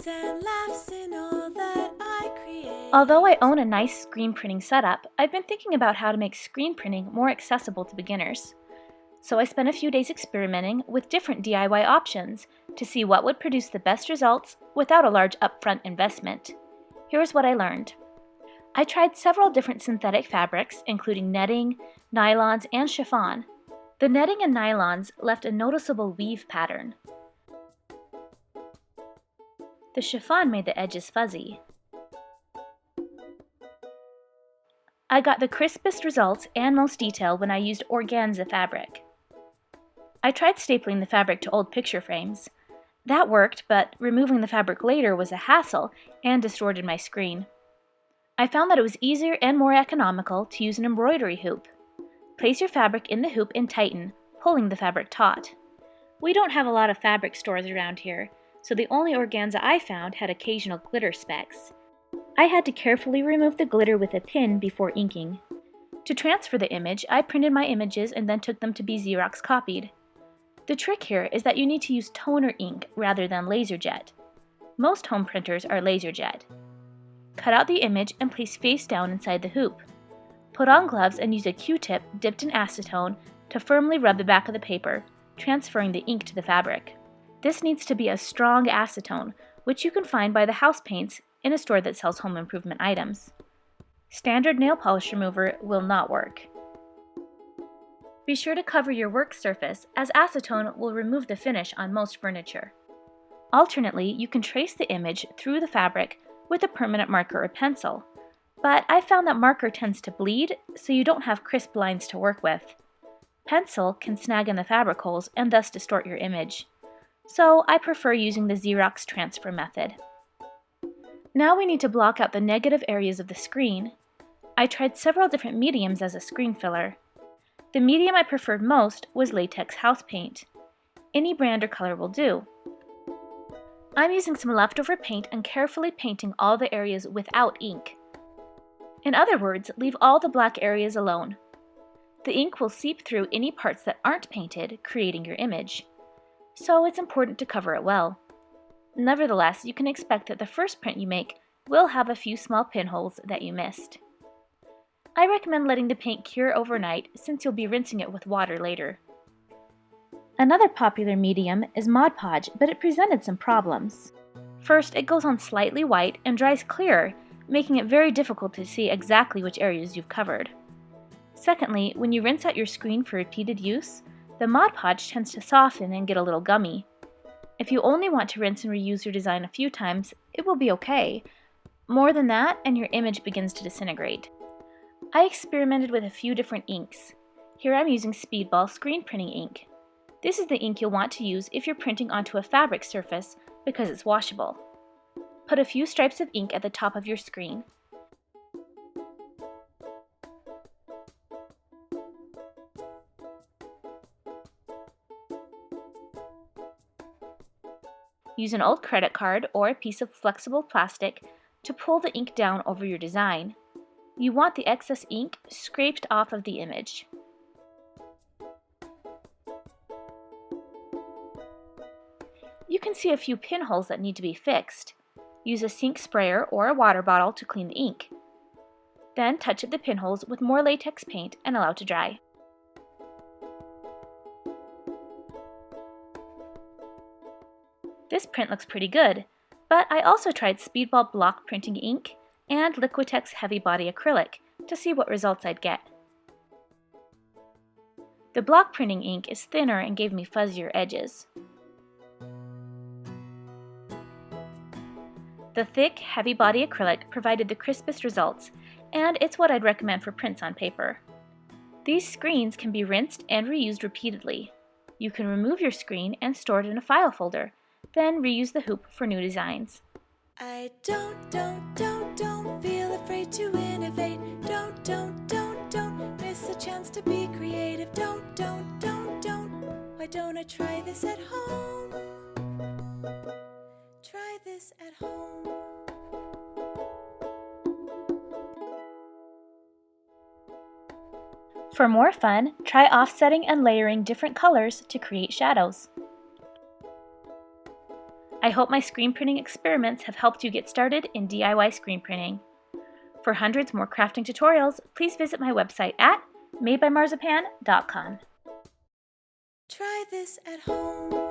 joys and laughs in all that I create. Although I own a nice screen printing setup, I've been thinking about how to make screen printing more accessible to beginners. So I spent a few days experimenting with different DIY options to see what would produce the best results without a large upfront investment. Here's what I learned. I tried several different synthetic fabrics, including netting, nylons, and chiffon. The netting and nylons left a noticeable weave pattern. The chiffon made the edges fuzzy. I got the crispest results and most detail when I used organza fabric. I tried stapling the fabric to old picture frames. That worked, but removing the fabric later was a hassle and distorted my screen. I found that it was easier and more economical to use an embroidery hoop. Place your fabric in the hoop and tighten, pulling the fabric taut. We don't have a lot of fabric stores around here, so the only organza I found had occasional glitter specks. I had to carefully remove the glitter with a pin before inking. To transfer the image, I printed my images and then took them to be Xerox copied. The trick here is that you need to use toner ink rather than LaserJet. Most home printers are LaserJet. Cut out the image and place face down inside the hoop. Put on gloves and use a Q-tip dipped in acetone to firmly rub the back of the paper, transferring the ink to the fabric. This needs to be a strong acetone, which you can find by the house paints in a store that sells home improvement items. Standard nail polish remover will not work. Be sure to cover your work surface, as acetone will remove the finish on most furniture. Alternately, you can trace the image through the fabric with a permanent marker or pencil, but I found that marker tends to bleed, so you don't have crisp lines to work with. Pencil can snag in the fabric holes and thus distort your image, so I prefer using the Xerox transfer method. Now we need to block out the negative areas of the screen. I tried several different mediums as a screen filler. The medium I preferred most was latex house paint. Any brand or color will do. I'm using some leftover paint and carefully painting all the areas without ink. In other words, leave all the black areas alone. The ink will seep through any parts that aren't painted, creating your image. So it's important to cover it well. Nevertheless, you can expect that the first print you make will have a few small pinholes that you missed. I recommend letting the paint cure overnight since you'll be rinsing it with water later. Another popular medium is ModPodge, but it presented some problems. First, it goes on slightly white and dries clearer, making it very difficult to see exactly which areas you've covered. Secondly, when you rinse out your screen for repeated use, the ModPodge tends to soften and get a little gummy. If you only want to rinse and reuse your design a few times, it will be okay. More than that, and your image begins to disintegrate. I experimented with a few different inks. Here I'm using Speedball screen printing ink. This is the ink you'll want to use if you're printing onto a fabric surface because it's washable. Put a few stripes of ink at the top of your screen. Use an old credit card or a piece of flexible plastic to pull the ink down over your design. You want the excess ink scraped off of the image. You can see a few pinholes that need to be fixed. Use a sink sprayer or a water bottle to clean the ink. Then touch at the pinholes with more latex paint and allow to dry. This print looks pretty good, but I also tried Speedball block printing ink and Liquitex heavy body acrylic to see what results I'd get. The block printing ink is thinner and gave me fuzzier edges. The thick, heavy body acrylic provided the crispest results, and it's what I'd recommend for prints on paper. These screens can be rinsed and reused repeatedly. You can remove your screen and store it in a file folder, then reuse the hoop for new designs. I don't feel afraid to innovate. Don't miss a chance to be creative. Don't. Why don't I try this at home? Try this at home. For more fun, try offsetting and layering different colors to create shadows. I hope my screen printing experiments have helped you get started in DIY screen printing. For hundreds more crafting tutorials, please visit my website at madebymarzipan.com. Try this at home.